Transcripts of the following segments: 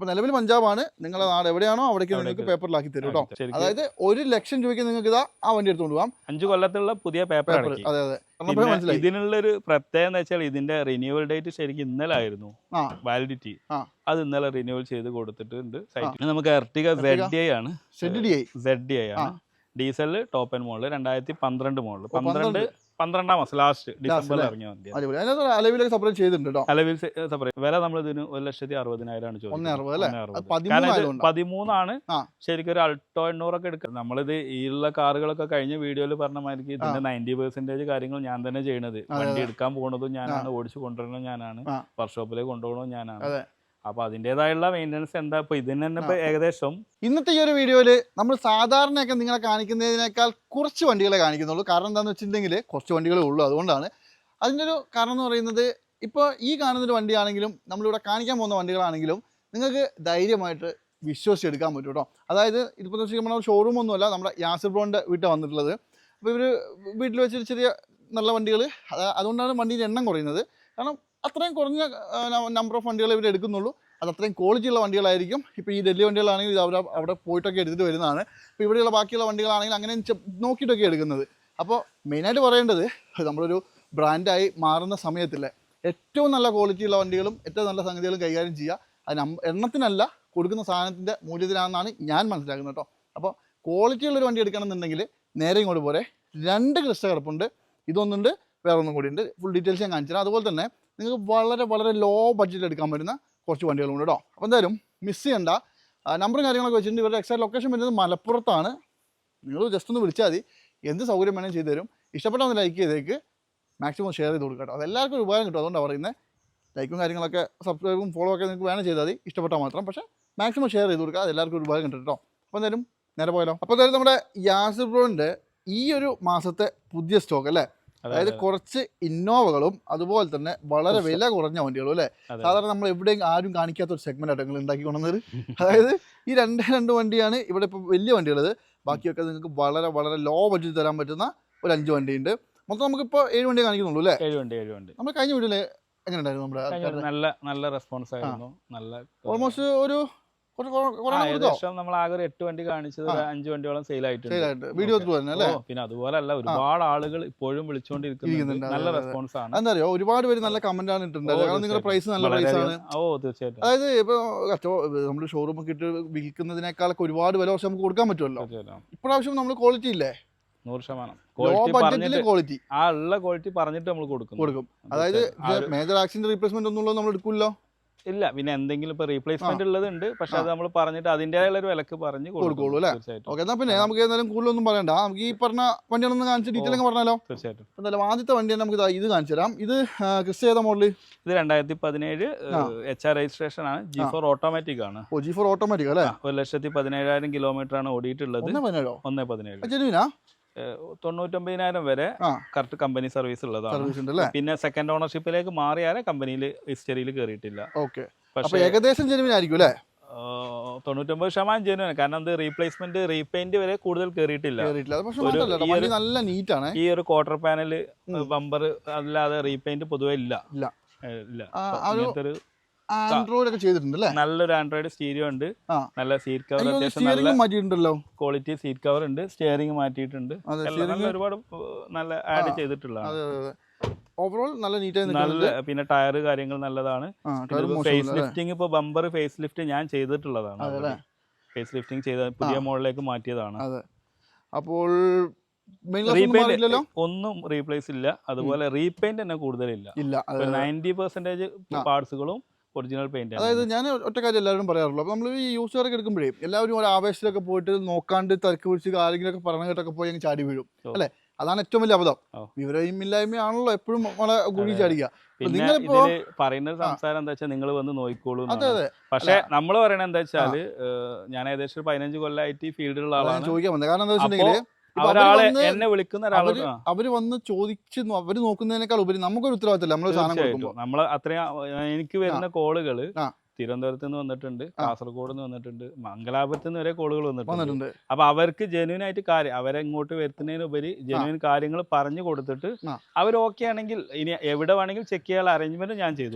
ഇപ്പൊ നിലവിൽ പഞ്ചാബാണ്, നിങ്ങളുടെ നാട് എവിടെയാണോ അവിടേക്ക് നിങ്ങൾക്ക് പേപ്പറിലാക്കി തരും കേട്ടോ. അതായത് 1 ലക്ഷം രൂപയ്ക്ക് നിങ്ങൾക്ക് ഇതാ ആ വണ്ടി എടുത്തുകൊണ്ട് പോകാം. 5 കൊല്ലത്തുള്ള പുതിയ പേപ്പർ. അതെ അതെ. ഇതിനുള്ളൊരു പ്രത്യേകത എന്ന് വെച്ചാൽ ഇതിന്റെ റിന്യൂവൽ ഡേറ്റ് ശരിക്കും ഇന്നലെ ആയിരുന്നു വാലിഡിറ്റി. അത് ഇന്നലെ റിന്യൂവൽ ചെയ്ത് കൊടുത്തിട്ടുണ്ട് സൈറ്റിൽ. നമുക്ക് എർട്ടിഗ ZDI ആണ്. ZDI ആണ്. Diesel top and model 2012 model. 12 മാസം ലാസ്റ്റ് ഡിസംബറിൽ ഇറങ്ങിയ വണ്ടി. അലവിൽ സെപ്പറേറ്റ് ചെയ്തിട്ടുണ്ട്. അലവിൽ സെപ്പറേറ്റ്. വില നമ്മൾ ഇതിന് 1,60,000 ചോദിക്കുന്നത്. 13 ശരിക്കും ഒരു അൾട്ടോ 800 ഒക്കെ എടുക്കുക. നമ്മളിത് ഈ ഉള്ള കാറുകളൊക്കെ കഴിഞ്ഞ വീഡിയോയിൽ പറഞ്ഞ മാതിരി ഇതിന്റെ 90% കാര്യങ്ങൾ ഞാൻ തന്നെ ചെയ്യണത്. വണ്ടി എടുക്കാൻ പോകുന്നതും ഞാനാണ്, ഓടിച്ചു കൊണ്ടുവരുന്നതും ഞാനാണ്, വർക്ക്ഷോപ്പിലേക്ക് കൊണ്ടുപോകണതും ഞാനാണ്. അപ്പൊ അതിൻ്റെതായുള്ള മെയിൻ്റനൻസ് എന്താ ഇപ്പൊ ഇതിന് തന്നെ ഇപ്പൊ ഏകദേശം ഇന്നത്തെ ഈ ഒരു വീഡിയോയില് നമ്മൾ സാധാരണയൊക്കെ നിങ്ങളെ കാണിക്കുന്നതിനേക്കാൾ കുറച്ച് വണ്ടികളെ കാണിക്കുന്നുള്ളൂ. കാരണം എന്താണെന്ന് വെച്ചിട്ടുണ്ടെങ്കിൽ കുറച്ച് വണ്ടികളേ ഉള്ളൂ. അതുകൊണ്ടാണ്. അതിൻ്റെ ഒരു കാരണം എന്ന് പറയുന്നത്, ഇപ്പോൾ ഈ കാണുന്നൊരു വണ്ടിയാണെങ്കിലും നമ്മളിവിടെ കാണിക്കാൻ പോകുന്ന വണ്ടികളാണെങ്കിലും നിങ്ങൾക്ക് ധൈര്യമായിട്ട് വിശ്വസിച്ചെടുക്കാൻ പറ്റും കേട്ടോ. അതായത് ഇതിപ്പോൾ നമ്മുടെ ഷോറൂം ഒന്നുമല്ല, നമ്മുടെ യാസിർ ബ്രോൻ്റെ വീട്ടിലാണ് വന്നിട്ടുള്ളത്. അപ്പോൾ ഇവർ വീട്ടിൽ വെച്ചൊരു ചെറിയ നല്ല വണ്ടികൾ, അതുകൊണ്ടാണ് വണ്ടീൻ്റെ എണ്ണം കുറയുന്നത്. കാരണം അത്രയും കുറഞ്ഞ നമ്പർ ഓഫ് വണ്ടികൾ ഇവർ എടുക്കുന്നുള്ളൂ. അത് അത്രയും ക്വാളിറ്റി ഉള്ള വണ്ടികളായിരിക്കും. ഇപ്പോൾ ഈ ഡൽഹി വണ്ടികളാണെങ്കിൽ ഇത് അവിടെ പോയിട്ടൊക്കെ എടുത്തിട്ട് വരുന്നതാണ്. ഇപ്പോൾ ഇവിടെയുള്ള ബാക്കിയുള്ള വണ്ടികളാണെങ്കിൽ അങ്ങനെ നോക്കിയിട്ടൊക്കെ എടുക്കുന്നത്. അപ്പോൾ മെയിനായിട്ട് പറയേണ്ടത്, നമ്മളൊരു ബ്രാൻഡായി മാറുന്ന സമയത്തില്ലേ ഏറ്റവും നല്ല ക്വാളിറ്റിയുള്ള വണ്ടികളും ഏറ്റവും നല്ല സംഗതികളും കൈകാര്യം ചെയ്യുക. അത് എണ്ണത്തിനല്ല, കൊടുക്കുന്ന സാധനത്തിൻ്റെ മൂല്യത്തിലാണെന്നാണ് ഞാൻ മനസ്സിലാക്കുന്നത് കേട്ടോ. അപ്പോൾ ക്വാളിറ്റി ഉള്ളൊരു വണ്ടി എടുക്കണമെന്നുണ്ടെങ്കിൽ നേരെ ഇങ്ങോട്ട് പോരെ. 2 ക്രിസ്റ്റ കിടപ്പുണ്ട്, ഇതൊന്നുണ്ട്, വേറെ ഒന്നും കൂടി ഉണ്ട്. ഫുൾ ഡീറ്റെയിൽസ് ഞാൻ കാണിച്ചു തരാം. അതുപോലെ തന്നെ നിങ്ങൾക്ക് വളരെ വളരെ ലോ ബഡ്ജറ്റിൽ എടുക്കാൻ പറ്റുന്ന കുറച്ച് വണ്ടികളുണ്ട് കേട്ടോ. അപ്പോൾ എന്തായാലും മിസ് ചെയ്യണ്ട. നമ്പറും കാര്യങ്ങളൊക്കെ വെച്ചിട്ടുണ്ട്. ഇവരുടെ എക്സാക്ട് ലൊക്കേഷൻ വരുന്നത് മലപ്പുറത്താണ്. നിങ്ങൾ ജസ്റ്റ് ഒന്ന് വിളിച്ചാൽ മതി, എന്ത് സൗകര്യം വേണമെങ്കിൽ ചെയ്തു തരും. ഇഷ്ടപ്പെട്ടാൽ ഒന്ന് ലൈക്ക് ചെയ്തേക്ക്, മാക്സിമം ഷെയർ ചെയ്ത് കൊടുക്കാം കേട്ടോ. അതെല്ലാവർക്കും ഒരു ഉപകാരം കിട്ടും. അതുകൊണ്ടാണ് പറയുന്നത്. ലൈക്കും കാര്യങ്ങളൊക്കെ സബ്സ്ക്രൈബും ഫോളോ ഒക്കെ നിങ്ങൾക്ക് വേണം ചെയ്താൽ മതി, ഇഷ്ടപ്പെട്ടാൽ മാത്രം. പക്ഷേ മാക്സിമം ഷെയർ ചെയ്ത് കൊടുക്കുക, അതെല്ലാവർക്കും ഒരു ഉപകാരം കിട്ടും കേട്ടോ. അപ്പോൾ എന്തായാലും നേരെ പോയാലോ. അപ്പോൾ എന്തായാലും നമ്മുടെ യാസിർ ബ്രോൻ്റെ ഈ ഒരു മാസത്തെ പുതിയ സ്റ്റോക്ക് അല്ലേ, അതായത് കുറച്ച് ഇന്നോവകളും അതുപോലെ തന്നെ വളരെ വില കുറഞ്ഞ വണ്ടികളും അല്ലേ. സാധാരണ നമ്മൾ എവിടെയും ആരും കാണിക്കാത്ത ഒരു സെഗ്മെന്റ് ആയിട്ട് നിങ്ങൾ ഉണ്ടാക്കി കൊണ്ടുവന്നത്. അതായത് ഈ രണ്ട് വണ്ടിയാണ് ഇവിടെ ഇപ്പോൾ വലിയ വണ്ടികളത്. ബാക്കിയൊക്കെ നിങ്ങൾക്ക് വളരെ വളരെ ലോ ബഡ്ജറ്റ് തരാൻ പറ്റുന്ന ഒരു 5 വണ്ടിയുണ്ട്. മൊത്തം നമുക്കിപ്പോൾ 7 വണ്ടിയെ കാണിക്കുന്നുള്ളൂ അല്ലേ. 7 വണ്ടി. നമ്മൾ കഴിഞ്ഞ വീഡിയോയിൽ എങ്ങനെ ഉണ്ടായിരുന്നു? നമ്മുടെ നല്ല റെസ്പോൺസ് ആയിരുന്നു. ഓൾമോസ്റ്റ് ഒരു ഏകദേശം നമ്മൾ ആകെ ഒരു 8 വണ്ടി കാണിച്ചത് 5 വണ്ടിയോളം സെയിൽ ആയിട്ടുണ്ട് വീഡിയോ ത്രൂ തന്നെ അല്ലേ. പിന്നെ അതുപോലെ അല്ല, ഒരുപാട് ആളുകൾ ഇപ്പോഴും വിളിച്ചുകൊണ്ടിരിക്കുന്നുണ്ട്. നല്ല റെസ്പോൺസ് ആണ്. എന്താ അറിയോ, ഒരുപാട് പേര് നല്ല കമന്റ് ആണ് ഇട്ടിട്ടുണ്ട്. കാരണം നിങ്ങളുടെ പ്രൈസ് നല്ല പ്രൈസ് ആണ്. തീർച്ചയായിട്ടും. അതായത് ഇപ്പൊ നമ്മൾ ഷോറൂം ഒക്കെ ഇട്ട് വിൽക്കുന്നതിനേക്കാളൊക്കെ ഒരുപാട് വില കുറച്ച് നമുക്ക് കൊടുക്കാൻ പറ്റുമല്ലോ. ഇപ്രാവശ്യം നമ്മൾ ക്വാളിറ്റി ഇല്ലേ, 100% ക്വാളിറ്റി. ആ ഉള്ള ക്വാളിറ്റി പറഞ്ഞിട്ട് നമ്മൾ കൊടുക്കും. അതായത് മേജർ ആക്സിഡന്റ് റീപ്ലേസ്മെന്റ് ഒന്നും നമ്മൾ എടുക്കില്ലോ. ഇല്ല, പിന്നെ എന്തെങ്കിലും ഇപ്പൊ റീപ്ലേസ്മെന്റ് ഉള്ളതുണ്ട്, പക്ഷെ അത് നമ്മൾ പറഞ്ഞിട്ട് അതിന്റേതായ ഒരു വിലക്ക് പറഞ്ഞു കൊടുക്കുള്ളൂ അല്ലേ. ഓക്കെ, എന്നാ പിന്നെ നമുക്ക് എന്തായാലും കൂടുതലൊന്നും പറയണ്ട. നമുക്ക് ഈ പറഞ്ഞ വണ്ടികളൊന്നും കാണിച്ച് ഡീറ്റെയിൽ ഒക്കെ പറഞ്ഞാലോ. തീർച്ചയായിട്ടും. എന്തായാലും ആദ്യത്തെ വണ്ടി നമുക്ക് ഇത് കാണിച്ചു തരാം. ഇത് ക്രിസ്റ്റ ഏതാ മോഡല്? ഇത് 2017 HR രജിസ്ട്രേഷൻ ആണ്. G4 ഓട്ടോമാറ്റിക് ആണ്. G4 ഓട്ടോമാറ്റിക് അല്ലേ. 1,17,000 കിലോമീറ്റർ ആണ് ഓടിയിട്ടുള്ളത്. 1,17,000 99,000 വരെ കറക്റ്റ് കമ്പനി സർവീസ് ഉള്ളതാണ്. പിന്നെ സെക്കൻഡ് ഓണർഷിപ്പിലേക്ക് മാറിയാലേ കമ്പനിയിൽ ഹിസ്റ്ററിയിൽ കയറിയിട്ടില്ല. ഏകദേശം ജെനുവിൻ ആയിരിക്കും അല്ലേ. 99% ജെനുവിൻ. കാരണം അത് റീപ്ലേസ്മെന്റ് റീപെയിന്റ് വരെ കൂടുതൽ കയറിയിട്ടില്ല. നല്ല നീറ്റ് ആണ്. ഈ ഒരു ക്വാർട്ടർ പാനൽ ബമ്പർ അല്ലാതെ റീപെയിന്റ് പൊതുവെ ഇല്ല. ആൻഡ്രോയിഡ് ഒക്കെ ചെയ്തിട്ടുണ്ടല്ലേ. നല്ലൊരു ആൻഡ്രോയിഡ് സ്റ്റീരിയോ ഉണ്ട്, നല്ല സീറ്റ് കവർ, അത്യാവശ്യം നല്ല മാറ്റിയിട്ടുണ്ടല്ലോ, ക്വാളിറ്റി സീറ്റ് കവർ ഉണ്ട്, സ്റ്റിയറിംഗ് മാറ്റിയിട്ടുണ്ട്, ഒരുപാട് നല്ല ആഡ് ചെയ്തിട്ടുള്ളതാണ്. ഓവറോൾ നല്ല നീറ്റ്. നല്ല പിന്നെ ടയർ കാര്യങ്ങൾ നല്ലതാണ്. ഫേസ് ലിഫ്റ്റിംഗ്, ഇപ്പൊ ബമ്പർ ഫേസ് ലിഫ്റ്റ് ഞാൻ ചെയ്തിട്ടുള്ളതാണ്. ഫേസ് ലിഫ്റ്റിംഗ് ചെയ്ത പുതിയ മോഡലിലേക്ക് മാറ്റിയതാണ്. അപ്പോൾ ഒന്നും റീപ്ലേസ് ഇല്ല. അതുപോലെ റീപെയിന്റ് തന്നെ കൂടുതലില്ല. 90% പാർട്സുകളും ഒറിജിനൽ പെയിന്റ്. അതായത് ഞാൻ ഒറ്റ കാര്യം എല്ലാവരും പറയാറുള്ളൂ, അപ്പോൾ നമ്മൾ ഈ യൂസ് കാറൊക്കെ എടുക്കുമ്പോഴേ എല്ലാവരും ഒരു ആവേശത്തിലൊക്കെ പോയിട്ട് നോക്കാണ്ട് തിരക്ക് പിടിച്ച് ആരെങ്കിലുമൊക്കെ പറഞ്ഞു കേട്ടൊക്കെ പോയി അങ്ങ് ചാടി വീഴും അല്ലേ. അതാണ് ഏറ്റവും വലിയ അബദ്ധം. വിവരമില്ലായ്മയാണല്ലോ എപ്പോഴും നമ്മളെ കുഴി ചാടിക്കുക. പറയുന്ന സംസാരം എന്താ വെച്ചാൽ നിങ്ങൾ വന്ന് നോക്കിക്കോളൂ. പക്ഷെ നമ്മൾ പറയണത് എന്താ വെച്ചാല്, ഞാൻ ഏകദേശം 15 കൊല്ലമായിട്ട് ഈ ഫീൽഡിലുള്ള ആളാണ്. ചോദിക്കാൻ വന്നത് കാരണം എന്താ വെച്ചിട്ടുണ്ടെങ്കിൽ എന്നെ വിളിക്കുന്ന അവര് വന്ന് ചോദിച്ചു അവര് നോക്കുന്നതിനേക്കാൾ ഉപരി നമുക്കൊരു ഉത്തരവാദിത്തമില്ല. നമ്മൾ സാധനം നമ്മൾ അത്രയും എനിക്ക് വരുന്ന കോളുകള് തിരുവനന്തപുരത്ത് നിന്ന് വന്നിട്ടുണ്ട്, കാസർഗോഡ് നിന്ന് വന്നിട്ടുണ്ട്, മംഗലാപുരത്ത് നിന്ന് വരെ കോളുകൾ വന്നിട്ടുണ്ട്. അപ്പൊ അവർക്ക് ജെന്യൂൻ ആയിട്ട് കാര്യം അവരെ ഇങ്ങോട്ട് വരുത്തുന്നതിനുപരി ജെന്യൂൻ കാര്യങ്ങൾ പറഞ്ഞു കൊടുത്തിട്ട് അവർ ഓക്കെ ആണെങ്കിൽ ഇനി എവിടെ വേണമെങ്കിലും ചെക്ക് ചെയ്യാനുള്ള അറേഞ്ച്മെന്റ് ഞാൻ ചെയ്തു.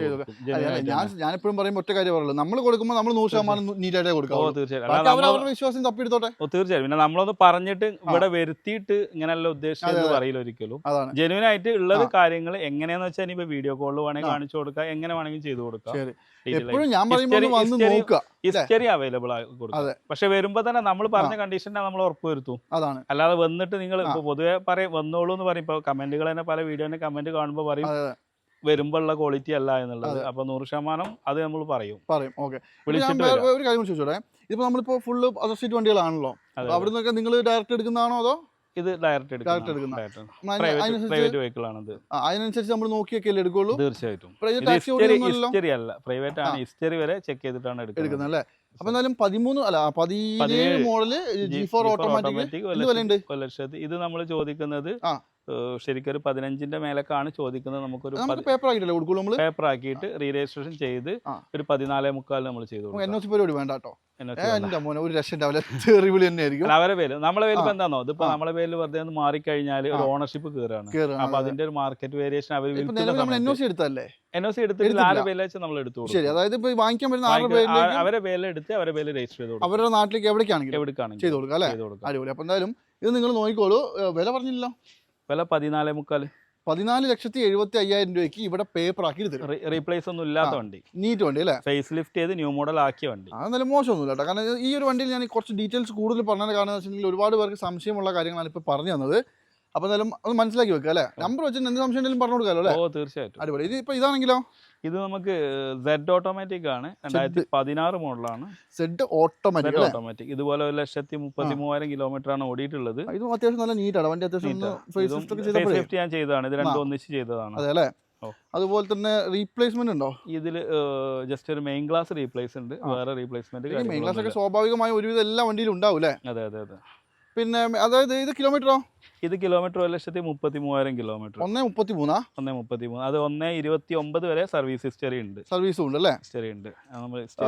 ഞാൻ എപ്പോഴും പറയുമ്പോൾ ഒറ്റ കാര്യം പറയുള്ളൂ, നമ്മൾ കൊടുക്കുമ്പോൾ നമ്മൾ 100% നീറ്റായിട്ട് കൊടുക്കാം. തീർച്ചയായും. പിന്നെ നമ്മളൊന്ന് പറഞ്ഞിട്ട് ഇവിടെ വരുത്തിയിട്ട് ഇങ്ങനെയല്ല ഉദ്ദേശിച്ചത് പറയില്ല ഒരിക്കലും. ജെന്യൂൻ ആയിട്ട് ഉള്ളത് കാര്യങ്ങൾ എങ്ങനെയാന്ന് വെച്ചാൽ ഇനിയിപ്പോ വീഡിയോ കോളിൽ വേണമെങ്കിൽ കാണിച്ചു കൊടുക്കാം, എങ്ങനെ വേണമെങ്കിലും ചെയ്തു കൊടുക്കാം. ഹിസ്റ്ററി അവൈലബിൾ ആയി കൊടുക്കും. പക്ഷെ വരുമ്പോ തന്നെ നമ്മൾ പറഞ്ഞ കണ്ടീഷനെ നമ്മൾ ഉറപ്പ് വരുത്തും. അല്ലാതെ വന്നിട്ട് നിങ്ങൾ ഇപ്പൊ പൊതുവെ വന്നോളൂ എന്ന് പറയും. ഇപ്പൊ കമന്റുകൾ തന്നെ പല വീഡിയോന്റെ കമന്റ് കാണുമ്പോൾ പറയും വരുമ്പോ ഉള്ള ക്വാളിറ്റി അല്ല എന്നുള്ളത്. അപ്പൊ 100% അത് നമ്മൾ പറയും. ഒരു കാര്യം ചോദിച്ചോട്ടെ, ഇതിപ്പോ നമ്മളിപ്പോ ഫുള്ള് അതർ സ്റ്റേറ്റ് വണ്ടികളാണല്ലോ, അവിടെ നിന്നൊക്കെ നിങ്ങൾ ഡയറക്റ്റ് എടുക്കുന്നതാണോ അതോ ഇത് ഡയറക്റ്റ് പ്രൈവറ്റ് വെഹിക്കിൾ ആണ്. അതിനനുസരിച്ച് നമ്മൾ നോക്കിയൊക്കെ എടുക്കുള്ളൂ. തീർച്ചയായിട്ടും ഹിസ്റ്ററി അല്ല, പ്രൈവറ്റ് ആണ്. ഹിസ്റ്ററി വരെ ചെക്ക് ചെയ്തിട്ടാണ് എടുക്കുന്നത് അല്ലേ. അപ്പൊ എന്തായാലും 17 മോഡല് G4 ഓട്ടോമാറ്റിക് 1,00,000. ഇത് നമ്മൾ ചോദിക്കുന്നത് ശരിക്കും ഒരു 15ന്റെ മേലൊക്കെയാണ് ചോദിക്കുന്നത്. നമുക്കൊരു പേപ്പർ ആക്കിയിട്ട് റീ രജിസ്ട്രേഷൻ ചെയ്ത് ഒരു 14.25 നമ്മൾ ചെയ്തു. പരിപാടി വേണ്ട കേട്ടോ, അവരെ പേര് നമ്മളെ പേര് ഇപ്പൊ എന്താണോ, ഇതിപ്പോ നമ്മളെ പേരിൽ വെറുതെ ഒന്ന് മാറിക്കഴിഞ്ഞാൽ ഒരു ഓണർഷിപ്പ് കയറാണ്. അപ്പൊ അതിന്റെ ഒരു മാർക്കറ്റ് വേരിയേഷൻ അവർ NOC എടുത്തിട്ട് ആരുടെ പേരിൽ വെച്ച് നമ്മൾ എടുത്തു അവരെ പേരിലെടുത്ത് അവരെ പേര് രജിസ്റ്റർ ചെയ്തു അവരുടെ നാട്ടിലേക്ക് എവിടേക്കാണെങ്കിൽ ചെയ്ത് കൊടുക്കാം അല്ലേ. അപ്പൊ എന്തായാലും ഇത് നിങ്ങൾ നോക്കിക്കോളൂ. വില പറഞ്ഞില്ലല്ലോ, വില 14.25. 14,75,000 രൂപയ്ക്ക് ഇവിടെ പേപ്പർ ആക്കി റീപ്ലേസ് ഒന്നും ഇല്ലാത്ത വണ്ടി, നീറ്റ് വണ്ടി അല്ലേ, ഫേസ് ലിഫ്റ്റ് ചെയ്ത് ന്യൂ മോഡൽ ആക്കിയ വണ്ടി. അതെന്തായാലും മോശമൊന്നുമില്ല കേട്ടോ. കാരണം ഈ ഒരു വണ്ടിയിൽ ഞാൻ കുറച്ച് ഡീറ്റെയിൽസ് കൂടുതൽ പറഞ്ഞത് കാരണം വെച്ചിട്ടുണ്ടെങ്കിൽ ഒരുപാട് പേർക്ക് സംശയമുള്ള കാര്യങ്ങളാണ് ഇപ്പോൾ പറഞ്ഞു തന്നത്. അപ്പോൾ എന്തായാലും അത് മനസ്സിലാക്കി വെക്കുക അല്ലേ. നമ്പർ വെച്ചിട്ട് എന്ത് സംശയം ഉണ്ടെങ്കിലും പറഞ്ഞു കൊടുക്കാമല്ലോ അല്ലേ. തീർച്ചയായിട്ടും. അടിപൊളി. ഇത് ഇപ്പോൾ ഇതാണെങ്കിലോ, ഇത് നമുക്ക് Z ഓട്ടോമാറ്റിക് ആണ്, 2016 മോഡലാണ്. Z automatic. ഇതുപോലെ 1,33,000 കിലോമീറ്റർ ആണ് ഓടിയിട്ടുള്ളത്. ഇതും അത്യാവശ്യം നല്ല നീറ്റാണ് വണ്ടി. അത്യാവശ്യം ഞാൻ ചെയ്തതാണ്, ഇത് രണ്ടും ഒന്നിച്ച് ചെയ്തതാണ്. അതെ അല്ലേ. അതുപോലെ തന്നെ റീപ്ലേസ്മെന്റ് ഉണ്ടോ ഇതില്? ജസ്റ്റ് ഒരു മെയിൻ ഗ്ലാസ് റീപ്ലേസ് ഉണ്ട്, വേറെ റീപ്ലേസ്മെന്റ്. മെയിൻ ഗ്ലാസ് ഒക്കെ സ്വാഭാവികമായി ഒരുവിധം എല്ലാ വണ്ടിയിലും ഉണ്ടാവും അല്ലേ. അതെ അതെ അതെ. പിന്നെ അതായത് ഇത് കിലോമീറ്ററോ? ഇത് കിലോമീറ്റർ 1,33,000 കിലോമീറ്റർ. 1,33. അത് 1,29 വരെ സർവീസ് ഹിസ്റ്ററി ഉണ്ട്. സർവീസും ഉണ്ട് അല്ലേ. ഹിസ്റ്ററി ഉണ്ട്.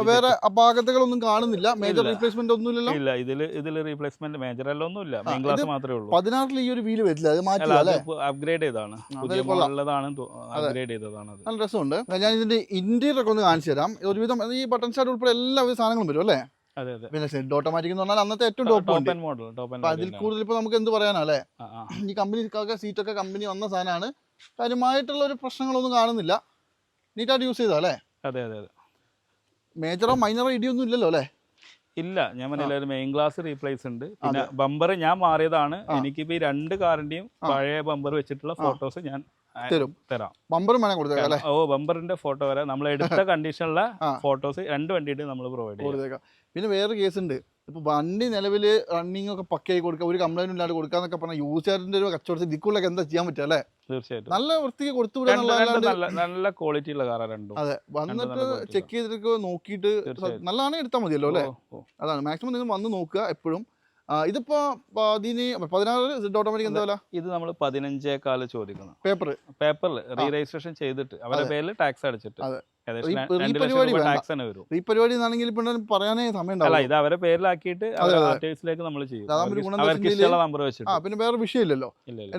വേറെ അപാകതകളൊന്നും കാണുന്നില്ല, മേജർ റീപ്ലേസ്മെന്റ് ഒന്നും ഇല്ലല്ലോ. ഇല്ല, ഇതില് റീപ്ലേസ്മെന്റ് മേജർ എല്ലാം ഒന്നും ഇല്ല, മെയിൻ ഗ്ലാസ് മാത്രമേ ഉള്ളൂ. 16 ഈ ഒരു വീല് വരില്ല, അത് മാറ്റി അപ്ഗ്രേഡ് ചെയ്താണ്, അപ്ഗ്രേഡ് ചെയ്തതാണ്. നല്ല രസമുണ്ട്. ഞാൻ ഇതിന്റെ ഇന്റീരിയർ ഒക്കെ ഒന്ന് കാണിച്ചു തരാം. ഒരുവിധം ഈ ബട്ടൺ സ്റ്റാർട്ട് ഉൾപ്പെടെ എല്ലാ സാധനങ്ങളും വരും അല്ലേ. പിന്നെ Z ഓട്ടോമാറ്റിക് എന്ന് പറഞ്ഞാൽ അന്നത്തെ ഏറ്റവും ടോപ്പ് മോഡൽ. അതിൽ കൂടുതൽ ഇപ്പൊ നമുക്ക് എന്ത് പറയാനല്ലേ. ഈ കമ്പനിക്കൊക്കെ സീറ്റൊക്കെ കമ്പനി വന്ന സാധനമാണ്. കാര്യമായിട്ടുള്ള ഒരു പ്രശ്നങ്ങളൊന്നും കാണുന്നില്ല, നീറ്റായിട്ട് യൂസ് ചെയ്താ അല്ലേ. അതെ അതെ അതെ. മേജറോ മൈനറോ ഇടിയൊന്നും ഇല്ലല്ലോ അല്ലേ. ഇല്ല, ഞാൻ പറഞ്ഞില്ല, ഒരു മെയിൻ ഗ്ലാസ് റീപ്ലേസ് ഉണ്ട്. പിന്നെ ബമ്പർ ഞാൻ മാറിയതാണ്. എനിക്കിപ്പോ ഈ 2 കാറിന്റെയും പഴയ ബമ്പർ വെച്ചിട്ടുള്ള ഫോട്ടോസ് ഞാൻ തരാം. ബമ്പറും വേണം കൊടുത്തേക്കാം. ബമ്പറിന്റെ ഫോട്ടോ വരെ നമ്മൾ എടുത്ത കണ്ടീഷനിലെ ഫോട്ടോസ് 2 വണ്ടിയുടെ നമ്മൾ പ്രൊവൈഡ് ചെയ്തേക്കാം. പിന്നെ വേറെ കേസ് ഉണ്ട്, ഇപ്പൊ വണ്ടി നിലവിൽ റണ്ണിങ് ഒക്കെ പക്കയായി കൊടുക്കുക, ഒരു കംപ്ലൈന്റ് ഇല്ലാതെ കൊടുക്കാന്നൊക്കെ പറഞ്ഞാൽ യൂസറിന്റെ ഒരു കച്ചവടത്തിൽ ഇതിക്കുള്ളൊക്കെ എന്താ ചെയ്യാൻ പറ്റുക അല്ലേ. തീർച്ചയായിട്ടും നല്ല വൃത്തിക്ക് കൊടുത്തുവിടാ, നല്ല ക്വാളിറ്റി ഉള്ള കാറാണ് രണ്ടും. അതെ, വന്നിട്ട് ചെക്ക് ചെയ്തിട്ട് നോക്കിയിട്ട് നല്ലതാണെങ്കിൽ എടുത്താൽ മതിയല്ലോ അല്ലേ. അതാണ് മാക്സിമം നിങ്ങൾ വന്ന് നോക്കുക എപ്പോഴും. ഇതിപ്പോ 16 Z ഓട്ടോമാറ്റിക് എന്താ വില? ഇത് നമ്മൾ 15.25 ചോദിക്കുന്നു. പേപ്പറിൽ റീ രജിസ്ട്രേഷൻ ചെയ്തിട്ട് അവരുടെ പേരിൽ ടാക്സ് അടിച്ചിട്ട് പരിപാടി ആണെങ്കിൽ പറയാനേ സമയം അല്ല. ഇത് അവരെ പേരിലാക്കിയിട്ട് നമ്മൾ ചെയ്യും. നമ്പർ വെച്ചിട്ട് പിന്നെ വേറെ വിഷയമില്ലല്ലോ,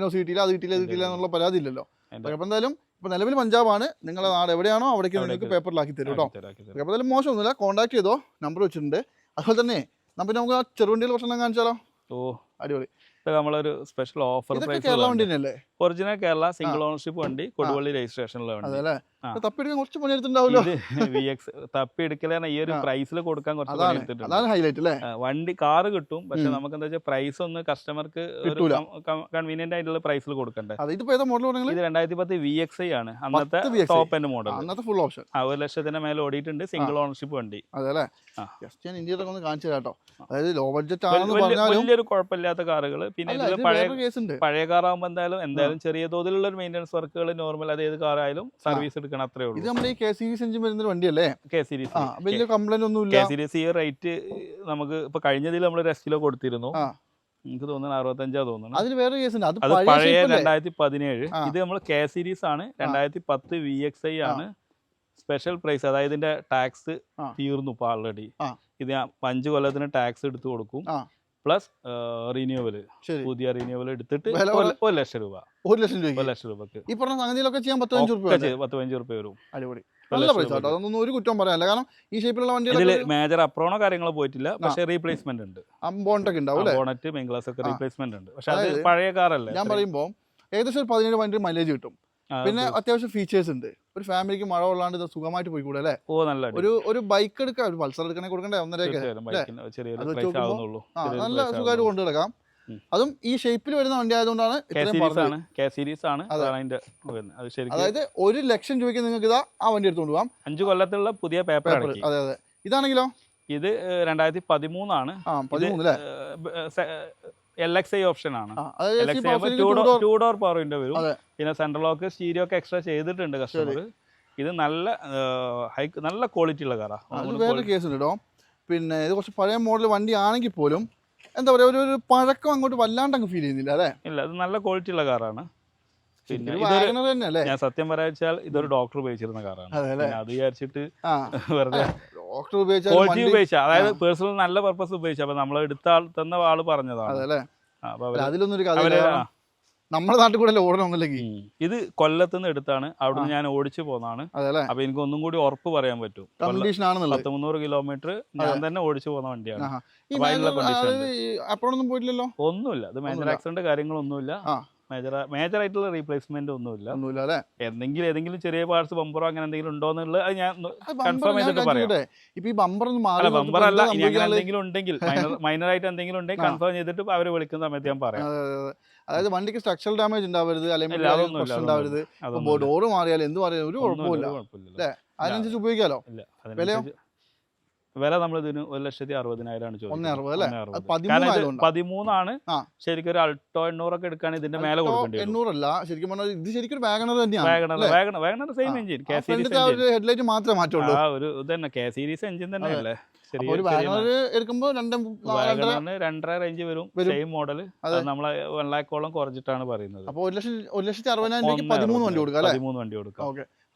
NOC കിട്ടിയില്ല, അത് കിട്ടിയില്ല, ഇത് കിട്ടില്ല എന്നുള്ള പരാതി ഇല്ലല്ലോ. അപ്പൊ എന്തായാലും ഇപ്പൊ നിലവിൽ പഞ്ചാബാണ്, നിങ്ങളുടെ നാട് എവിടെയാണോ അവിടേക്ക് നിങ്ങൾക്ക് പേപ്പറിലാക്കി തരും കേട്ടോ. അപ്പൊ എന്തായാലും മോശമൊന്നുമില്ല, കോൺടാക്ട് ചെയ്തോ, നമ്പർ വെച്ചിട്ടുണ്ട്. അതുപോലെ തന്നെ നമുക്ക് ആ ചെറുവണ്ടിയിൽ കുറച്ചെണ്ണം കാണിച്ചാലോ. അടിപൊളി. നമ്മളൊരു സ്പെഷ്യൽ ഓഫർ പ്രൈസ്, കേരള വണ്ടിയല്ലേ, ഒറിജിനൽ കേരള സിംഗിൾ ഓണർഷിപ്പ് വണ്ടി, കൊടുവള്ളി രജിസ്ട്രേഷനിലെ വണ്ടി. തപ്പിയെടുക്കാൻ കുറച്ച് പണിയെടുത്തിട്ടുണ്ടാവുമല്ലോ. തപ്പിയെടുക്കലാണ് ഈ ഒരു പ്രൈസിൽ കൊടുക്കാൻ കുറച്ച് വണ്ടി കാറ് കിട്ടും. പക്ഷെ നമുക്ക് എന്താ വെച്ചാൽ പ്രൈസ് ഒന്ന് കസ്റ്റമർക്ക് കൺവീനിയന്റ് ആയിട്ടുള്ള പ്രൈസിൽ കൊടുക്കണ്ടേ. ഇത് 2010 VXi ആണ് അന്നത്തെ top end model. Full option 1,00,000 മേലെ ഓടിയിട്ടുണ്ട്, സിംഗിൾ ഓണർഷിപ്പ് വണ്ടി. വലിയൊരു കുഴപ്പമില്ലാത്ത കാറുകൾ. പിന്നെ പഴയ കാറാകുമ്പോൾ എന്തായാലും ചെറിയ തോതിലുള്ള മെയിൻ്റെനൻസ് വർക്കുകൾ നോർമൽ അതേത് കാറായാലും സർവീസ് എടുക്കണം, അത്രേ ഉള്ളൂ. ഇത് നമ്മുടെ ഈ K series എഞ്ചിൻ വരുന്ന വണ്ടിയല്ലേ. K series വലിയ കംപ്ലൈന്റ് ഒന്നുമില്ല. K series ഈ റേറ്റ് നമുക്ക് ഇപ്പൊ കഴിഞ്ഞതിൽ നമ്മൾ റെസ്റ്റിലോ കൊടുത്തിരുന്നു, എനിക്ക് തോന്നുന്നു 65 തോന്നുന്നു. അതിന് വേറെ കേസ് ഉണ്ട്, അത് പഴയ 2017. ഇത് നമ്മൾ K series ആണ്, 2010 VXi ആണ്, സ്പെഷ്യൽ പ്രൈസ്, അതായത് ഇതിന്റെ ടാക്സ് തീർന്നു ഇപ്പോൾ ആൾറെഡി. ഇത് 5 കൊല്ലത്തിന് ടാക്സ് എടുത്തു കൊടുക്കും, പ്ലസ് റിന്യൂവല്, പുതിയ റിന്യൂവൽ എടുത്തിട്ട് 1 ലക്ഷം രൂപ. 1 ലക്ഷം രൂപക്ക് ഈ പറഞ്ഞ സംഗതിയിലൊക്കെ ചെയ്യാൻ 15 രൂപ വരും. അടിപൊളി, നല്ല പ്രൈസ് ആട്ടോ, അതൊന്നും ഒരു കുറ്റം പറയാനില്ല. കാരണം ഈ ഷേപ്പിലുള്ള വണ്ടികൾ മേജർ അപ്രോണോ കാര്യങ്ങളോ പോയിട്ടില്ല, പക്ഷേ റീപ്ലേസ്മെന്റ് ഉണ്ട്. ബോണ്ടൊക്കെ ഉണ്ടാവും, ബോണറ്റ് മെയിൻ ഗ്ലാസ് ഒക്കെ റീപ്ലേസ്മെന്റ് ഉണ്ട്. പക്ഷെ അത് പഴയ കാറല്ലേ. ഞാൻ പറയുമ്പോൾ ഏകദേശം 17 വണ്ടി മൈലേജ് കിട്ടും, പിന്നെ അത്യാവശ്യം ഫീച്ചേഴ്സ് ഉണ്ട്. ഒരു ഫാമിലിക്ക് മഴ കൊള്ളാണ്ട് ഇത് സുഖമായിട്ട് പോയിക്കൂടെ അല്ലേ? നല്ല ഒരു ബൈക്ക് എടുക്കാം, ഒരു പൾസർ എടുക്കണേ കൊടുക്കണ്ടേ 1.5 നല്ല സുഖമായിട്ട് കൊണ്ടു കിടക്കാം. അതും ഈ ഷേപ്പിൽ വരുന്ന വണ്ടി ആയതുകൊണ്ടാണ്. അതായത് 1 ലക്ഷം രൂപയ്ക്ക് നിങ്ങൾക്ക് ഇതാ ആ വണ്ടി എടുത്തുകൊണ്ട് പോകാം. 5 കൊല്ലത്തുള്ള പുതിയ പേപ്പർ. അതെ അതെ. ഇതാണെങ്കിലോ ഇത് 2013 ആണ്. 13 LXI ഓപ്ഷൻ ആണ്. 2 ഡോർ പവർ വിൻഡോ വരും. പിന്നെ സെൻട്രൽ ലോക്ക്, സ്റ്റീരിയോ ഒക്കെ എക്സ്ട്രാ ചെയ്തിട്ടുണ്ട് കസ്റ്റമർ. ഇത് നല്ല ക്വാളിറ്റി ഉള്ള കാറാ. വേറെ കേസ് ഉണ്ട് കേട്ടോ. പിന്നെ ഇത് കുറച്ച് പഴയ മോഡൽ വണ്ടി ആണെങ്കിൽ പോലും എന്താ പറയാ, ഒരു പഴക്കം അങ്ങോട്ട് വല്ലാണ്ട് അങ്ങ് ഫീൽ ചെയ്യുന്നില്ല അല്ലേ? ഇല്ല, ഇത് നല്ല ക്വാളിറ്റി ഉള്ള കാറാണ്. പിന്നെ ഞാൻ സത്യം പറയാച്ചാൽ ഇതൊരു ഡോക്ടർ ഉപയോഗിച്ചിരുന്ന കാറാണ്. അത് വിചാരിച്ചിട്ട് വെറുതെ ഡോക്ടർ ഉപയോഗിച്ച, അതായത് പേഴ്സണൽ നല്ല പർപ്പസ് ഉപയോഗിച്ചു. അപ്പൊ നമ്മൾ തന്ന ആള് പറഞ്ഞതാണ്. നമ്മുടെ നാട്ടിൽ കൂടെ ഓടണമെന്നില്ലെങ്കിൽ ഇത് കൊല്ലത്തുനിന്ന് എടുത്താണ്. അവിടുന്ന് ഞാൻ ഓടിച്ചു പോന്നതാണ്. അപ്പൊ എനിക്ക് ഒന്നും കൂടി ഉറപ്പ് പറയാൻ പറ്റും. 300 കിലോമീറ്റർ ഞാൻ തന്നെ ഓടിച്ചു പോകുന്ന വണ്ടിയാണ്. പോയിട്ടില്ലല്ലോ, ഒന്നുമില്ല. ഇത് മേജർ ആക്സിഡന്റ് കാര്യങ്ങളൊന്നുമില്ല. മേജർ ആയിട്ടുള്ള റീപ്ലേസ്മെന്റ് ഒന്നുമില്ല. ഏതെങ്കിലും ചെറിയ പാർട്സ് ബമ്പറോ അങ്ങനെ എന്തെങ്കിലും ഉണ്ടോ എന്നുള്ളത് ഞാൻ കൺഫേം ചെയ്തിട്ട് പറയാം. ബമ്പർ അല്ല, ഇനി അങ്ങനെ എന്തെങ്കിലും ഉണ്ടെങ്കിൽ മൈനർ ആയിട്ട് എന്തെങ്കിലും ഉണ്ടെങ്കിൽ കൺഫേം ചെയ്തിട്ട് അവരെ വിളിക്കുന്ന സമയത്ത് ഞാൻ പറയാം. അതായത് വണ്ടിക്ക് സ്ട്രക്ചറൽ ഡാമേജ് ഉണ്ടാവരുത്, അല്ലെങ്കിൽ ഉണ്ടാവരുത്, ഡോറ് മാറിയാൽ എന്ത് മാറിയാലും ഒരു കുഴപ്പമില്ല, അതിനനുസരിച്ച് ഉപയോഗിക്കാലോ. വില നമ്മളിതിന് 1,60,000 ചോദിക്കുന്നത്. 13 ആണ്. ശരിക്കും ഒരു അൾട്ടോ 800 ഒക്കെ എടുക്കാൻ ഇതിന്റെ മേലെ കൊടുക്കേണ്ടി വരും. 800 അല്ല, ശരിക്കും പറഞ്ഞാൽ ഇത് ശരിക്കും ഒരു വാഗണർ തന്നെയാണ്. വാഗണർ സെയിം എഞ്ചിൻ, ഹെഡ്ലൈറ്റ് മാത്രമേ മാറ്റുള്ളൂ. ഒരു ഇതന്നെ കെ സീരീസ് എഞ്ചിൻ തന്നെയല്ലേ. എടുക്കുമ്പോൾ 2.5 റേഞ്ച് വരും, സെയിം മോഡൽ. നമ്മളെ 1 ലക്ഷോളം കുറച്ചിട്ടാണ് പറയുന്നത്. അപ്പോൾ 1,60,000 13 വണ്ടി കൊടുക്കാം. 13 വണ്ടി കൊടുക്കാം.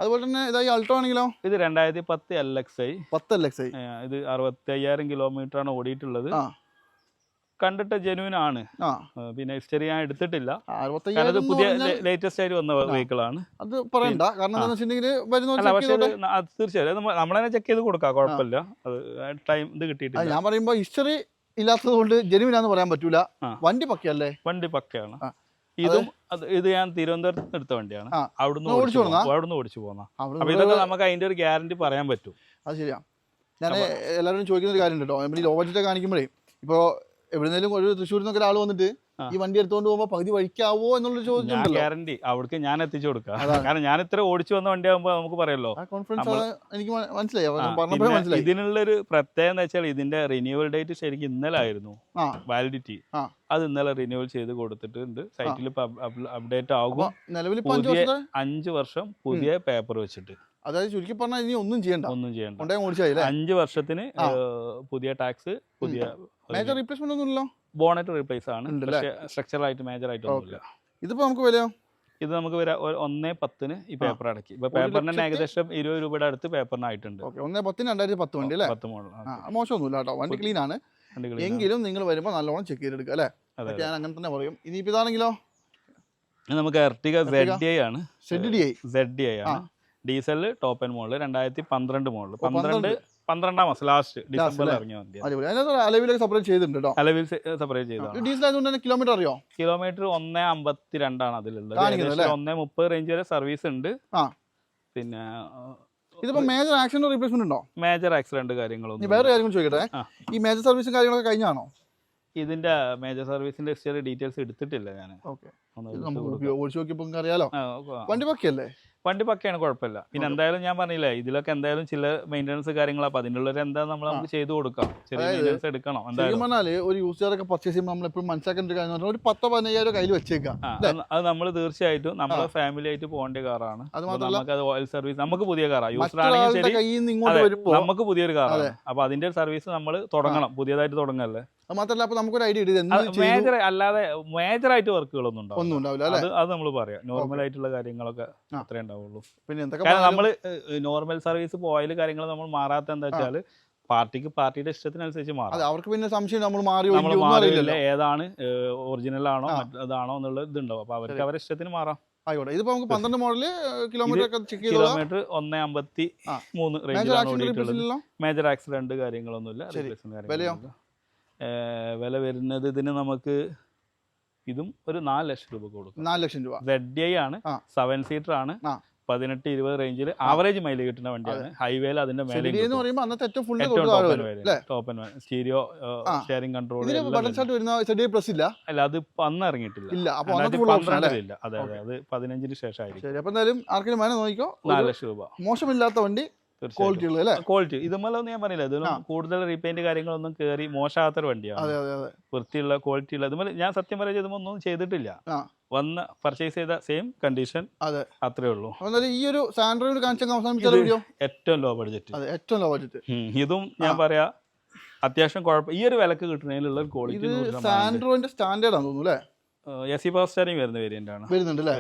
അതുപോലെ തന്നെ ഇതായി അൾട്ടോ ആണെങ്കിലോ, ഇത് 2010 LXI. ഇത് 65,000 കിലോമീറ്റർ ആണ് ഓടിയിട്ടുള്ളത്. കണ്ടിട്ട് ജെന്യൂൻ ആണ്. പിന്നെ ഹിസ്റ്ററി ഞാൻ എടുത്തിട്ടില്ല, അത് പുതിയ ലേറ്റസ്റ്റ് ആയിട്ട് വന്ന വെഹിക്കിൾ ആണ്. അത് പറയണ്ട, കാരണം തീർച്ചയായും നമ്മളെ ചെക്ക് ചെയ്ത് കൊടുക്കാം, കുഴപ്പമില്ല. അത് ടൈം ഇത് കിട്ടിയിട്ടില്ല. ഞാൻ പറയുമ്പോ ഹിസ്റ്ററി ഇല്ലാത്തത് കൊണ്ട് ജെന്യൂൻ ആണെന്ന് പറയാൻ പറ്റൂല. വണ്ടി പക്കയല്ലേ? വണ്ടി പക്കയാണ്. ഇത് ഞാൻ തിരുവനന്തപുരത്ത് എടുത്ത വണ്ടിയാണ്. അവിടുന്ന് ഓടിച്ചു പോന്ന. അപ്പൊ ഇതൊക്കെ നമുക്ക് അതിന്റെ ഒരു ഗ്യാരണ്ടി പറയാൻ പറ്റും. അത് ശരിയാ. ഞാൻ എല്ലാവരും ചോദിക്കുന്ന ഒരു കാര്യം കേട്ടോ, നമ്മൾ ഈ ലോ ബഡ്ജറ്റ് കാണിക്കുമ്പോഴേ, ഇപ്പോൾ എവിടെന്നെങ്കിലും ഒരു തൃശ്ശൂരിൽ നിന്നൊക്കെ ഒരാൾ വന്നിട്ട് ഈ വണ്ടി എടുത്തുകൊണ്ട് പോകുമ്പോൾ പകുതി വഴിക്കാവോ എന്നുള്ളൊരു ചോദ്യം. ഗ്യാരണ്ടി അവിടേക്ക് ഞാൻ എത്തിച്ചു കൊടുക്കാം. കാരണം ഞാൻ ഇത്ര ഓടിച്ചു വന്ന വണ്ടി ആകുമ്പോൾ നമുക്ക് പറയല്ലോ. എനിക്ക് മനസ്സിലായി. ഇതിനുള്ളൊരു പ്രത്യേകത എന്ന് വെച്ചാൽ ഇതിന്റെ റിന്യൂവൽ ഡേറ്റ് ശരിക്കും ഇന്നലെ ആയിരുന്നു വാലിഡിറ്റി. അത് ഇന്നലെ റിന്യൂവൽ ചെയ്ത് കൊടുത്തിട്ടുണ്ട്. സൈറ്റിൽ അപ്ഡേറ്റ് ആകും. നിലവിൽ 5 വർഷം പുതിയ പേപ്പർ വെച്ചിട്ട്. അതായത് ചുരുക്കി പറഞ്ഞാൽ ഇനി ഒന്നും ചെയ്യണ്ട. 5 വർഷത്തിന് പുതിയ ടാക്സ്, പുതിയ മേജർ റീപ്ലേസ്മെന്റ് ഒന്നുമില്ലല്ലോ. ബോണറ്റ് റീപ്ലേസ് ആണ്, പക്ഷേ സ്ട്രക്ചറൽ ആയിട്ട് മേജർ ആയിട്ട് ഒന്നുമില്ല. ഇതിപ്പോ നമുക്ക് വിലയോ? ഇത് നമുക്ക് 1.10 ഈ പേപ്പർ അടക്കി. ഇപ്പൊ പേപ്പറിന് ഏകദേശം 20 രൂപയുടെ അടുത്ത് പേപ്പറിനായിട്ടുണ്ട്. 1.10 2010 വണ്ടി അല്ലേ? 10 മോഡൽ. മോശമൊന്നുമില്ല കേട്ടോ, വണ്ടി ക്ലീൻ ആണ്. എങ്കിലും നിങ്ങൾ വരുമ്പോൾ നല്ലോണം ചെക്ക് ചെയ്തെടുക്കുക അല്ലേ? ഞാൻ അങ്ങനെ തന്നെ പറയും. ഇനിയിപ്പോ ഇതാണെങ്കിലോ, നമുക്ക് എർട്ടിഗ ZDI ആണ്. ZDI ആണ്. Diesel top and model 2012 model. 12 മാസം ലാസ്റ്റ് ഡിസംബറിൽ ഇറങ്ങിയ വണ്ടിയാണ്. അലവിലൊക്കെ സെപ്പറേറ്റ് ചെയ്തിട്ടുണ്ട്. അലവിൽ സെപ്പറേറ്റ് ചെയ്തതാണ്. ഡീസൽ ആയതുകൊണ്ട് തന്നെ കിലോമീറ്റർ അറിയോ? കിലോമീറ്റർ 1.52 ആണ് അതിലുള്ളത്. 1.30 റേഞ്ച് വരെ സർവീസ് ഉണ്ട്. പിന്നെ ഇതിപ്പോ മേജർ ആക്സിഡന്റ് റീപ്ലേസ്മെന്റ് ഉണ്ടോ? മേജർ ആക്സിഡന്റ് കാര്യങ്ങളൊന്നും. വേറെ കാര്യങ്ങൾ ചോദിക്കട്ടെ, ഈ മേജർ സർവീസും കാര്യങ്ങളൊക്കെ കഴിഞ്ഞാണോ? ഇതിന്റെ മേജർ സർവീസിന്റെ ഹിസ്റ്ററി ഡീറ്റെയിൽസ് എടുത്തിട്ടില്ല ഞാൻ. അറിയാലോ. വണ്ടി പക്കയല്ലേ? വണ്ടി പക്കയാണ്, കുഴപ്പമില്ല. പിന്നെ എന്തായാലും ഞാൻ പറഞ്ഞില്ലേ, ഇതിലൊക്കെ എന്തായാലും ചില മെയിൻ്റെനൻസ് കാര്യങ്ങൾ. അപ്പൊ അതിനുള്ളൊരു എന്താ നമുക്ക് ചെയ്തു കൊടുക്കാം. ചെറിയ മെയിൻ്റെനൻസ് എടുക്കണം. പറഞ്ഞാൽ ഒരു യൂസറൊക്കെ പർച്ചേസ് ചെയ്യുമ്പോൾ നമ്മൾ എപ്പോഴും മനസ്സിലാക്കേണ്ട ഒരു കാര്യം, ഒരു 10-15,000 കയ്യിൽ വെച്ചേക്കാം. അത് നമ്മൾ തീർച്ചയായിട്ടും നമ്മുടെ ഫാമിലി ആയിട്ട് പോകേണ്ട കാറാണ്. നമുക്ക് അത് ഓയിൽ സർവീസ്, നമുക്ക് പുതിയ കാറാണ്. യൂസർ ആണെങ്കിൽ ശരി, നമുക്ക് പുതിയൊരു കാറാണ്. അപ്പൊ അതിന്റെ സർവീസ് നമ്മൾ തുടങ്ങണം, പുതിയതായിട്ട് തുടങ്ങല്ലേ. അത് മാത്രമല്ല അപ്പൊ നമുക്കൊരു ഐഡിയ ഇത് മേജർ അല്ലാതെ മേജർ ആയിട്ട് വർക്കുകളൊന്നും ഒന്നും ഉണ്ടാവില്ല അല്ലേ? അത് നമ്മൾ പറയാം നോർമൽ ആയിട്ടുള്ള കാര്യങ്ങളൊക്കെ അത്രേ ഉണ്ടാവുള്ളൂ. പിന്നെ എന്തൊക്കെ കാരണം നമ്മള് നോർമൽ സർവീസ് പോയാൽ കാര്യങ്ങൾ നമ്മൾ മാറാത്ത എന്താ വെച്ചാൽ പാർട്ടിക്ക് പാർട്ടിയുടെ ഇഷ്ടത്തിനനുസരിച്ച് മാറാം. അവർക്ക് പിന്നെ സംശയം നമ്മൾ മാറിയില്ല ഏതാണ് ഒറിജിനൽ ആണോ അതാണോ എന്നുള്ള ഇതുണ്ടാവും. അപ്പൊ അവർക്ക് അവരുടെ ഇഷ്ടത്തിന് മാറാം. ആയിക്കോട്ടെ. ഇതിപ്പോ നമുക്ക് 12 model kilometre kilometre 1.53 major accident കാര്യങ്ങളൊന്നുമില്ല. വില വരുന്നത് ഇതിന് നമുക്ക് ഇതും ഒരു 4 ലക്ഷം രൂപ കൊടുക്കും. 4 ലക്ഷം രൂപ. ZDI ആണ്, 7 സീറ്റർ ആണ്, 18-20 റേഞ്ചിൽ ആവറേജ് മൈലേജ് കിട്ടുന്ന വണ്ടിയാണ്. ഹൈവേയിൽ അതിന്റെ മേലെ സ്റ്റീരിയോ ഷെയറിംഗ് കൺട്രോൾ അല്ല, അത് അന്ന് ഇറങ്ങിയിട്ടില്ല. 2012 അതെ അതെ, അത് 15-ന് ശേഷമായിരിക്കും. 4 ലക്ഷം രൂപ. മോശമില്ലാത്ത വണ്ടി, ക്വാളിറ്റി ഇതുമല്ലോ ഞാൻ പറഞ്ഞില്ല, ഇതിന് കൂടുതൽ റീപെയിന്റ് കാര്യങ്ങളൊന്നും കയറി മോശമാകാത്തൊരു വണ്ടിയാണ്. വൃത്തിയുള്ള ക്വാളിറ്റി ഉള്ള ഇതുപോലെ ഞാൻ സത്യം പറയാൻ ഇതൊന്നും ചെയ്തിട്ടില്ല. വന്ന് പർച്ചേസ് ചെയ്ത സെയിം കണ്ടീഷൻ അത്രേ ഉള്ളൂ. ഈ ഒരു ഏറ്റവും ലോ ബഡ്ജറ്റ് ഇതും ഞാൻ പറയാ അത്യാവശ്യം കുഴപ്പം ഈ ഒരു വിലക്ക് കിട്ടുന്നതിലുള്ള ക്വാളിറ്റി. സ്റ്റാൻഡേർഡ് ആണെന്ന് തോന്നുന്നു. AC പവർ സ്റ്റിയറിംഗ് വരുന്ന വേരിയന്റ് ആണ്. വരുന്നുണ്ട്.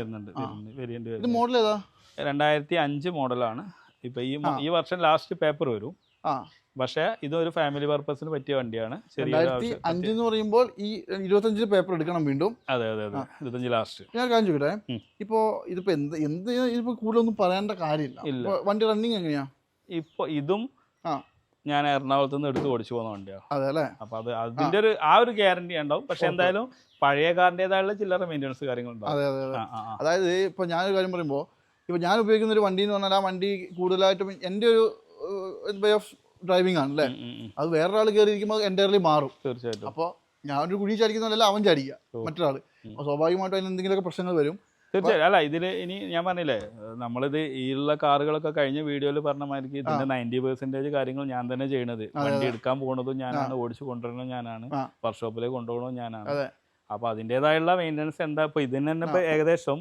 മോഡൽ ഏതാ? 2005 മോഡലാണ്. ഇപ്പൊ ഈ വർഷം ലാസ്റ്റ് പേപ്പർ വരും. പക്ഷേ ഇതൊരു ഫാമിലി പർപ്പസിന് പറ്റിയ വണ്ടിയാണ്. 2005 എന്ന് പറയുമ്പോൾ ഈ 25 പേപ്പർ എടുക്കണം വീണ്ടും. അതെ അതെ അതെ, 25 ലാസ്റ്റ്. ഞാൻ കാണിച്ചു കിട്ടെ. ഇപ്പോ ഇതിപ്പോ ഇതിപ്പോ കൂടുതലൊന്നും പറയേണ്ട കാര്യമില്ല. വണ്ടി റണ്ണിങ് എങ്ങനെയാ? ഇപ്പൊ ഇതും ഞാൻ എറണാകുളത്ത് നിന്ന് എടുത്ത് ഓടിച്ചു പോകുന്ന വണ്ടിയാണ്. അതെ അല്ലേ? അപ്പൊ അതിന്റെ ഒരു ഗ്യാരണ്ടി ഉണ്ടാവും. പക്ഷെ എന്തായാലും പഴയ കാറിന്റേതായുള്ള ചില്ലറ മെയിൻ്റെനൻസ് കാര്യങ്ങളുണ്ടാവും. അതെ അതെ അതെ. അതായത് ഇപ്പൊ ഞാനൊരു കാര്യം പറയുമ്പോൾ ഇപ്പൊ ഞാൻ ഉപയോഗിക്കുന്ന ഒരു വണ്ടി എന്ന് പറഞ്ഞാൽ ആ വണ്ടി കൂടുതലായിട്ടും എൻ്റെ ഒരു വേ ഓഫ് ഡ്രൈവിംഗ് ആണ് അല്ലേ. അത് വേറൊരാൾ കയറിയിരിക്കുമ്പോൾ എൻ്റയർലി മാറും. തീർച്ചയായിട്ടും. അപ്പോൾ ഞാനൊരു കുഴി ചാടിക്കുന്നതല്ല അവൻ ചാടിക്കുക മറ്റൊരാൾ. അപ്പോൾ സ്വാഭാവികമായിട്ടും അതിന് എന്തെങ്കിലുമൊക്കെ പ്രശ്നങ്ങൾ വരും. തീർച്ചയായും. അല്ല, ഇതിൽ ഇനി ഞാൻ പറഞ്ഞില്ലേ, നമ്മളിത് ഈ ഉള്ള കാറുകളൊക്കെ കഴിഞ്ഞ വീഡിയോയിൽ പറഞ്ഞ മാതിരി ഇതിന്റെ 90% കാര്യങ്ങൾ ഞാൻ തന്നെ ചെയ്യണത്. വണ്ടി എടുക്കാൻ പോകുന്നതും ഞാനാണ്, ഓടിച്ചു കൊണ്ടുവരണതും ഞാനാണ്, വർക്ക്ഷോപ്പിലേക്ക് കൊണ്ടുപോകണതും ഞാനാണ്. അപ്പൊ അതിൻ്റെതായുള്ള മെയിൻ്റനൻസ് എന്താ. ഇപ്പൊ ഇതിന് തന്നെ ഇപ്പൊ ഏകദേശം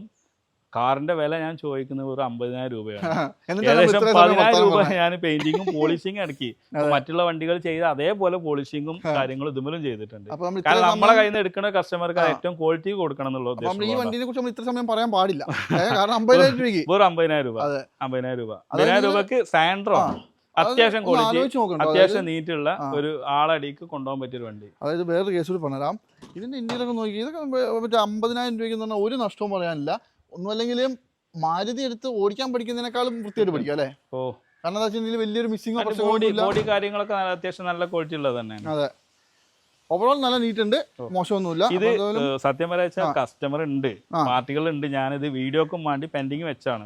കാറിന്റെ വില ഞാൻ ചോദിക്കുന്നത് ഒരു 50,000 രൂപയാണ്. ഏകദേശം 10,000 രൂപ ഞാൻ പെയിന്റിങ്ങും പോളിഷിംഗ് അടക്കി. മറ്റുള്ള വണ്ടികൾ ചെയ്ത് അതേപോലെ പോളിഷിംഗും കാര്യങ്ങളും ഇതുമൂലം ചെയ്തിട്ടുണ്ട്. കാരണം നമ്മളെ കയ്യിൽ നിന്ന് എടുക്കുന്ന കസ്റ്റമർക്ക് ഏറ്റവും ക്വാളിറ്റി കൊടുക്കണം എന്നുള്ള ഉദ്ദേശം. ഈ വണ്ടിനെ കുറിച്ച് നമ്മൾ ഇത്ര സമയം പറയാൻ പാടില്ല. കാരണം 50,000 രൂപ, വെറും 50,000 രൂപ. 50,000 രൂപക്ക് സാൻഡ്രോ അത്യാവശ്യം ക്വാളിറ്റി, അത്യാവശ്യം നീറ്റുള്ള ഒരു ആളടിക്ക് കൊണ്ടുപോകാൻ പറ്റിയൊരു വണ്ടി. അതായത് വേറൊരു കേസ് കൂടി പറഞ്ഞുതരാം. ഇതിന്റെ ഇന്ത്യയിലൊക്കെ നോക്കി ഇതൊക്കെ മറ്റേ 50,000 രൂപയ്ക്ക് പറഞ്ഞാൽ ഒരു നഷ്ടവും പറയാനില്ല. ഒന്നുമല്ലെങ്കിലും മാരുതി എടുത്ത് ഓടിക്കാൻ പഠിക്കുന്നതിനേക്കാളും വൃത്തിയായിട്ട് പഠിക്കാം അല്ലേ? കാരണം എന്താ വെച്ചാൽ വലിയൊരു മിസ്സിംഗ് ബോഡി കാര്യങ്ങളൊക്കെ അത്യാവശ്യം നല്ല ക്വാളിറ്റി ഉള്ളത് തന്നെയാണ്. അതെ, ഓവറോൾ നല്ല നീറ്റ് ഉണ്ട്, മോശമൊന്നുമില്ല. ഇത് സത്യം പറയാ കസ്റ്റമർ ഉണ്ട്, പാർട്ടികൾ ഉണ്ട്. ഞാനിത് വീഡിയോക്കും വേണ്ടി പെൻഡിങ് വെച്ചാണ്,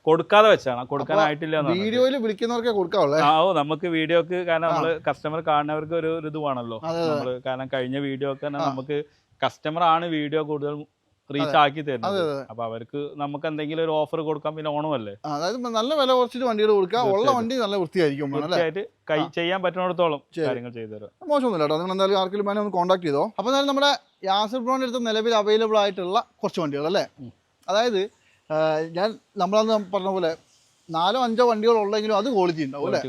കൊടുക്കാതെ വെച്ചാണ്, കൊടുക്കാനായിട്ടില്ല. വീഡിയോയിൽ വിളിക്കുന്നവർക്കേ കൊടുക്കാവുള്ളൂ. നമുക്ക് വീഡിയോക്ക്, കാരണം നമ്മള് കസ്റ്റമർ കാണുന്നവർക്ക് ഒരു ഇത് വേണമല്ലോ നമ്മള്. കാരണം കഴിഞ്ഞ വീഡിയോ ഒക്കെ നമുക്ക് കസ്റ്റമർ ആണ് വീഡിയോ കൂടുതൽ റീച്ച് ആക്കി തരുന്നത്. അപ്പൊ അവർക്ക് നമുക്ക് എന്തെങ്കിലും ഒരു ഓഫർ കൊടുക്കാം. പിന്നെ ഓണമല്ലേ, അതായത് നല്ല വില കുറച്ചിട്ട് വണ്ടികൾ കൊടുക്കുക, ഉള്ള വണ്ടി നല്ല വൃത്തിയായിരിക്കും, ചെയ്യാൻ പറ്റുന്നിടത്തോളം കാര്യങ്ങൾ ചെയ്തു തരാം. മോശമൊന്നുമില്ല കേട്ടോ. നിങ്ങൾ എന്തായാലും ആർക്കെങ്കിലും വേണേൽ ഒന്ന് കോൺടാക്ട് ചെയ്തോ. അപ്പോൾ എന്തായാലും നമ്മുടെ യാസിർ ബ്രോന്റെ അടുത്ത് നിലവിൽ അവൈലബിൾ ആയിട്ടുള്ള കുറച്ച് വണ്ടികൾ അല്ലേ. അതായത് നമ്മളന്ന് പറഞ്ഞ പോലെ 4-5 വണ്ടികൾ ഉള്ളെങ്കിലും അത് ക്വാളിറ്റി ഉണ്ടാവും അല്ലേ.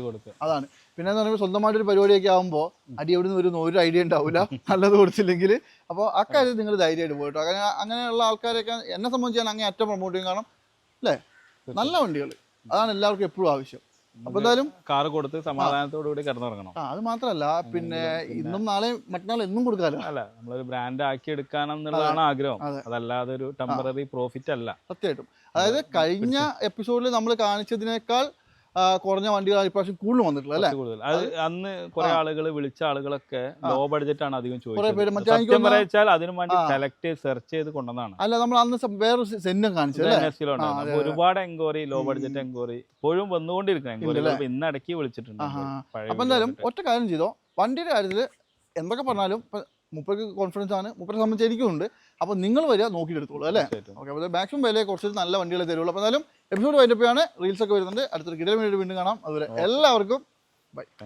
അതാണ്. പിന്നെ എന്ന് പറയുമ്പോൾ സ്വന്തമായിട്ടൊരു പരിപാടിയൊക്കെ ആകുമ്പോൾ അടി എവിടെ നിന്ന് വരുന്ന ഒരു ഐഡിയ ഉണ്ടാവില്ല നല്ലത് കൊടുത്തില്ലെങ്കിൽ. അപ്പോൾ അക്കാര്യത്തിൽ നിങ്ങൾ ധൈര്യമായിട്ട് പോയിട്ടോ. അങ്ങനെയുള്ള ആൾക്കാരൊക്കെ എന്നെ സംബന്ധിച്ച് ഞാൻ അങ്ങനെ അറ്റം പ്രൊമോട്ട് ചെയ്യും. കാരണം അല്ലേ, നല്ല വണ്ടികൾ അതാണ് എല്ലാവർക്കും എപ്പോഴും ആവശ്യം. അപ്പോൾ എന്തായാലും കാർ കൊടുത്ത് സമാധാനത്തോടു കൂടി കിടന്നുറങ്ങണം. അത് മാത്രമല്ല, പിന്നെ ഇന്നും നാളെയും മറ്റന്നാൾ എന്നും കൊടുക്കാമല്ലോ. അല്ല, നമ്മളൊരു ബ്രാൻഡ് ആക്കി എടുക്കാനെന്നുള്ളതാണ് ആഗ്രഹം, അതല്ലാതെ ഒരു ടെമ്പററി പ്രോഫിറ്റ് അല്ല. സത്യമായിട്ടും. അതായത് കഴിഞ്ഞ എപ്പിസോഡിൽ നമ്മൾ കാണിച്ചതിനേക്കാൾ കുറഞ്ഞ വണ്ടികൾ ഇപ്രാവശ്യം കൂടുതൽ വന്നിട്ടുള്ള അല്ലേ. അത് അന്ന് കുറെ ആളുകൾ വിളിച്ച ആളുകളൊക്കെ ലോ ബഡ്ജറ്റ് ആണ് അധികം ചോദിച്ചത്. അതിനു വേണ്ടി സെലക്ട് സെർച്ച് ചെയ്ത് കൊണ്ടുവന്നാണ്. അല്ല, നമ്മൾ അന്ന് വേറൊരു സെന്നം കാണിച്ചത് ഒരുപാട് എൻക്വയറി, ലോ ബഡ്ജറ്റ് എൻക്വയറി ഇപ്പോഴും വന്നുകൊണ്ടിരിക്കുന്ന എൻക്വയറി ഇന്ന് ഇടയ്ക്ക് വിളിച്ചിട്ടുണ്ട്. അപ്പൊ എന്തായാലും ഒറ്റ കാര്യം ചെയ്തോ, വണ്ടിയുടെ കാര്യത്തിൽ എന്തൊക്കെ പറഞ്ഞാലും മുപ്പക്ക് കോൺഫിഡൻസ് ആണ്, മുപ്പരെ സംബന്ധിച്ച് എനിക്കുണ്ട്. അപ്പോൾ നിങ്ങൾ വരിക, നോക്കിയെടുത്തോളൂ അല്ലേ. ഓക്കെ, അപ്പോൾ മാക്സിമം വിലയെ കുറച്ച് നല്ല വണ്ടികളെ തരുള്ളൂ. അപ്പോൾ എന്തായാലും എപ്പിസോഡ് വൈൻഡപ്പാണ്, റീൽസ് ഒക്കെ വരുന്നുണ്ട്. അടുത്തൊരു കിടൽ വീണ്ടും കാണാം. അതുവരെ എല്ലാവർക്കും ബൈ.